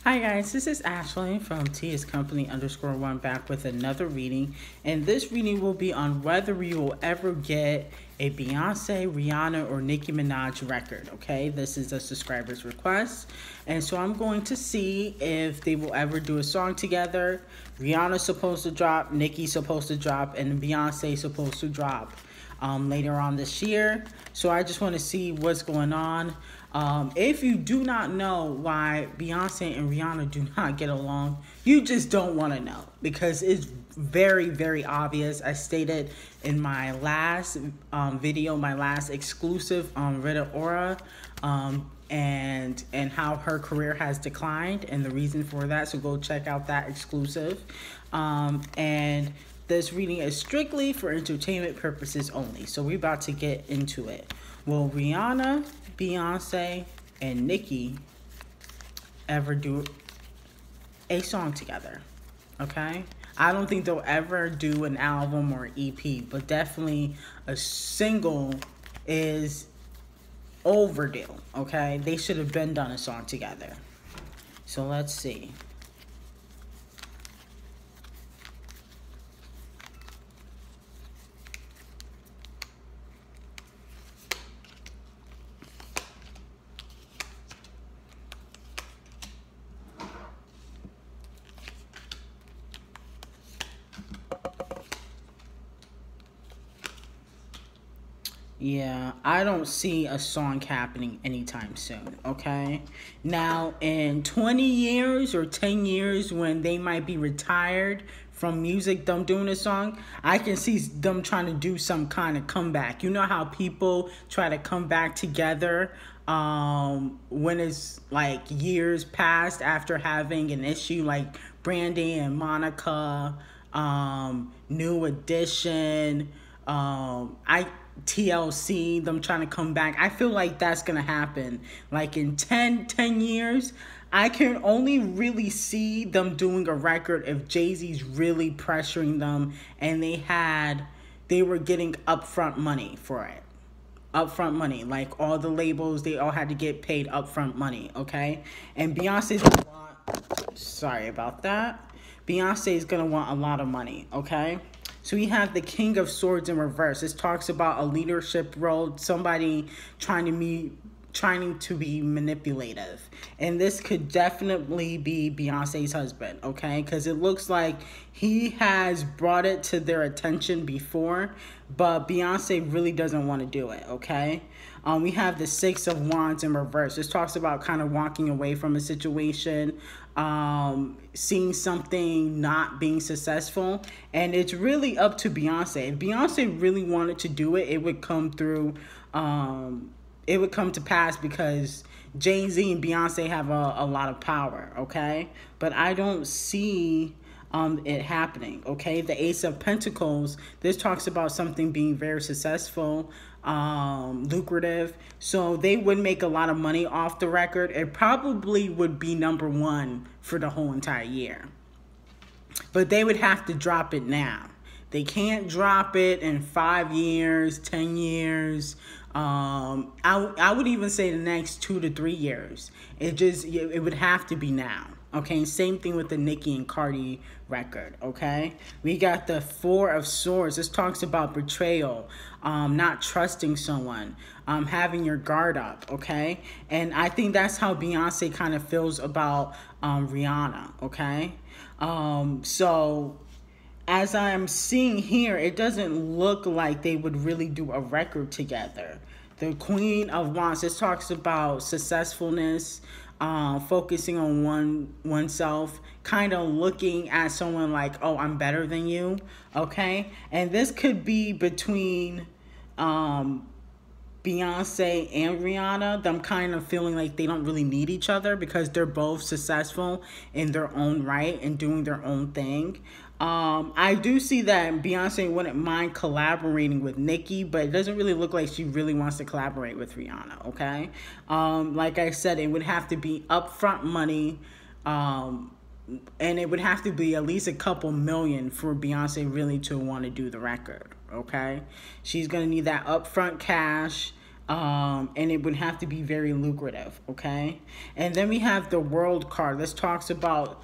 Hi guys, this is Ashley from TSCompany_1 back with another reading, and this reading will be on whether you will ever get a Beyoncé, Rihanna, or Nicki Minaj record. Okay, this is a subscriber's request, and so I'm going to see if they will ever do a song together. Rihanna's supposed to drop, Nicki's supposed to drop, and Beyonce's supposed to drop later on this year. So I just want to see what's going on. If you do not know why Beyonce and Rihanna do not get along, you just don't want to know, because it's very, very obvious. I stated in my last video, my last exclusive on Rita Ora, and how her career has declined and the reason for that. So go check out that exclusive. And this reading is strictly for entertainment purposes only. So we're about to get into it. Will Rihanna, Beyonce, and Nicki ever do a song together? Okay? I don't think they'll ever do an album or EP, but definitely a single is overdue. Okay? They should have been done a song together. So let's see. Yeah, I don't see a song happening anytime soon, okay? Now, in 20 years or 10 years, when they might be retired from music, them doing a song, I can see them trying to do some kind of comeback. You know how people try to come back together when it's like years past after having an issue, like Brandy and Monica, New Edition, TLC, them trying to come back. I feel like that's going to happen. Like in 10 years, I can only really see them doing a record if Jay-Z's really pressuring them and they were getting upfront money for it. Upfront money. Like all the labels, they all had to get paid upfront money, okay? And Beyonce's going to want, sorry about that. Beyonce is going to want a lot of money, okay? So we have the King of Swords in reverse. This talks about a leadership role, somebody trying to be manipulative. And this could definitely be Beyonce's husband, okay? Because it looks like he has brought it to their attention before, but Beyonce really doesn't want to do it, okay? We have the Six of Wands in reverse. This talks about kind of walking away from a situation, seeing something not being successful, and it's really up to Beyonce. If Beyonce really wanted to do it, it would come through, it would come to pass, because Jay-Z and Beyonce have a lot of power, okay? But I don't see it happening, okay? The Ace of Pentacles, this talks about something being very successful, lucrative, so they would make a lot of money off the record. It probably would be #1 for the whole entire year, but they would have to drop it now. They can't drop it in 5 years, 10 years. I would even say the next 2 to 3 years. It would have to be now. Okay, same thing with the Nicki and Cardi record, okay? We got the Four of Swords. This talks about betrayal, not trusting someone, having your guard up, okay? And I think that's how Beyonce kind of feels about Rihanna, okay? So as I'm seeing here, it doesn't look like they would really do a record together. The Queen of Wands, this talks about successfulness, focusing on oneself, kind of looking at someone like, oh, I'm better than you, okay? And this could be between Beyonce and Rihanna, them kind of feeling like they don't really need each other because they're both successful in their own right and doing their own thing. I do see that Beyonce wouldn't mind collaborating with Nicki, but it doesn't really look like she really wants to collaborate with Rihanna, okay? Like I said, it would have to be upfront money, and it would have to be at least a couple million for Beyonce really to want to do the record, okay? She's going to need that upfront cash. And it would have to be very lucrative, okay? And then we have the world card. This talks about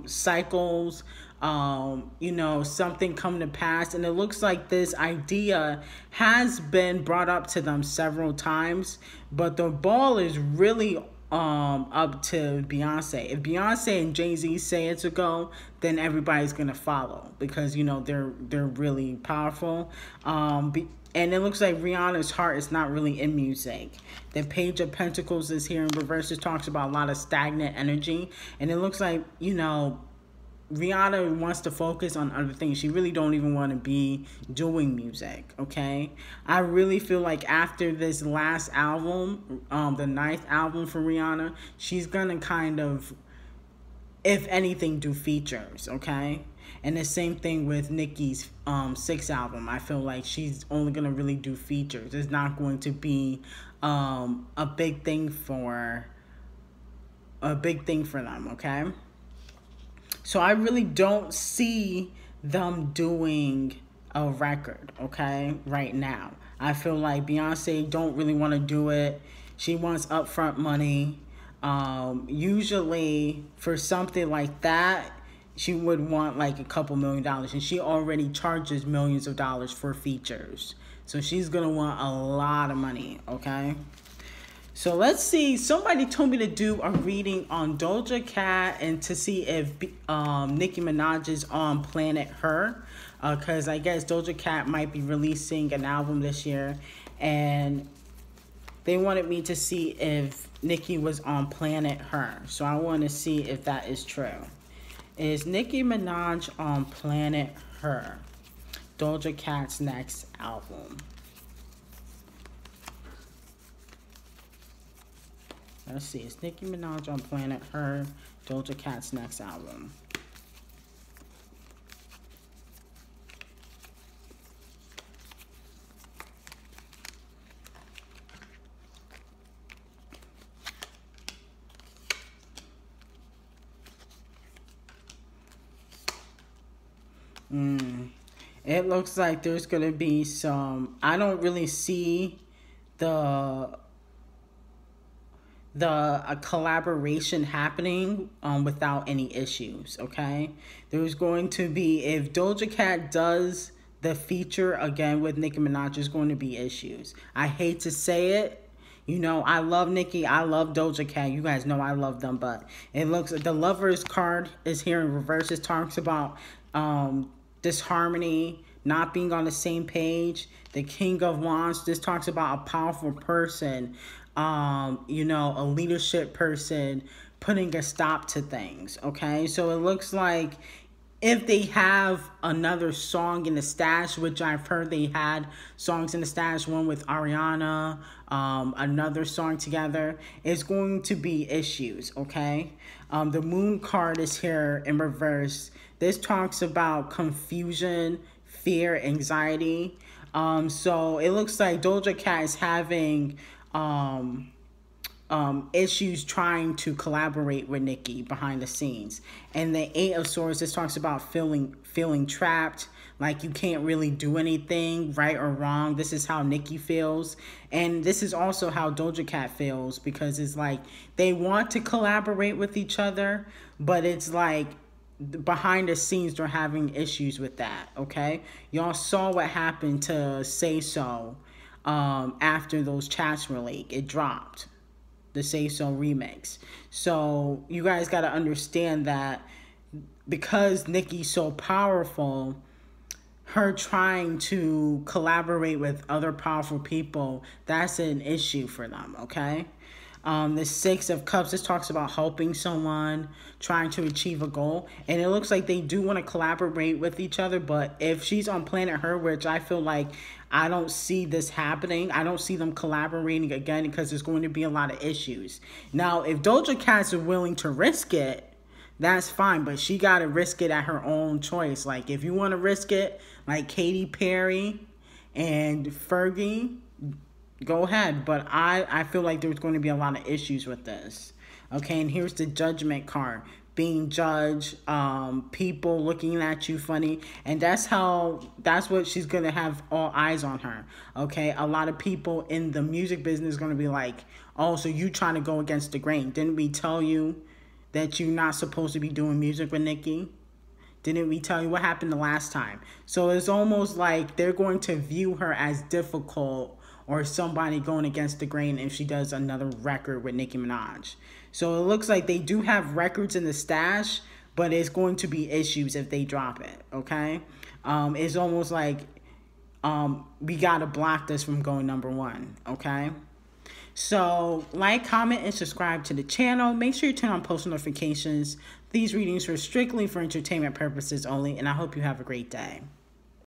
cycles, you know, something come to pass. And it looks like this idea has been brought up to them several times, but the ball is really up to Beyonce. If Beyonce and Jay-Z say it's a go, then everybody's gonna follow, because you know they're really powerful. And it looks like Rihanna's heart is not really in music. The Page of Pentacles is here in reverse. It talks about a lot of stagnant energy. And it looks like, you know, Rihanna wants to focus on other things. She really don't even want to be doing music, okay? I really feel like after this last album, the 9th album for Rihanna, she's going to kind of, if anything, do features, okay? And the same thing with Nicki's 6th album. I feel like she's only going to really do features. It's not going to be a big thing for them, okay? So I really don't see them doing a record, okay, right now. I feel like Beyonce don't really want to do it. She wants upfront money. Usually for something like that, she would want like a couple $1 million, and she already charges millions of dollars for features. So she's going to want a lot of money, okay? So let's see. Somebody told me to do a reading on Doja Cat and to see if Nicki Minaj is on Planet Her. Because I guess Doja Cat might be releasing an album this year. And they wanted me to see if Nicki was on Planet Her. So I want to see if that is true. Is Nicki Minaj on Planet Her? Doja Cat's next album. Let's see. Is Nicki Minaj on Planet Her? Doja Cat's next album. It looks like there's going to be some... I don't really see a collaboration happening without any issues, okay? There's going to be, if Doja Cat does the feature again with Nicki Minaj, there's going to be issues. I hate to say it. You know, I love Nicki. I love Doja Cat. You guys know I love them, but it looks like the Lovers card is here in reverse. It talks about disharmony, not being on the same page. The King of Wands, this talks about a powerful person, you know, a leadership person putting a stop to things, okay? So it looks like if they have another song in the stash, which I've heard they had songs in the stash, one with Ariana, another song together, it's going to be issues, okay? The Moon card is here in reverse. This talks about confusion, fear, anxiety. So it looks like Doja Cat is having issues trying to collaborate with Nicki behind the scenes. And the 8 of Swords, this talks about feeling trapped, like you can't really do anything, right or wrong. This is how Nicki feels. And this is also how Doja Cat feels, because it's like they want to collaborate with each other, but it's like behind the scenes they're having issues with that, okay? Y'all saw what happened to Say So after those chats were leaked. It dropped, the Say So remix. So you guys got to understand that because Nicki's so powerful, her trying to collaborate with other powerful people, that's an issue for them, okay? The 6 of Cups, this talks about helping someone, trying to achieve a goal. And it looks like they do want to collaborate with each other. But if she's on Planet Her, which I feel like I don't see this happening. I don't see them collaborating again because there's going to be a lot of issues. Now, if Doja Cat's willing to risk it, that's fine. But she got to risk it at her own choice. Like, if you want to risk it, like Katy Perry and Fergie, go ahead. But I feel like there's going to be a lot of issues with this. Okay, and here's the Judgment card. being judged, people looking at you funny, and that's what she's gonna have all eyes on her. Okay, a lot of people in the music business gonna be like, oh, so you trying to go against the grain? Didn't we tell you that you're not supposed to be doing music with Nicki? Didn't we tell you what happened the last time? So it's almost like they're going to view her as difficult or somebody going against the grain if she does another record with Nicki Minaj. So it looks like they do have records in the stash, but it's going to be issues if they drop it, okay? It's almost like we got to block this from going #1, okay? So like, comment, and subscribe to the channel. Make sure you turn on post notifications. These readings are strictly for entertainment purposes only, and I hope you have a great day.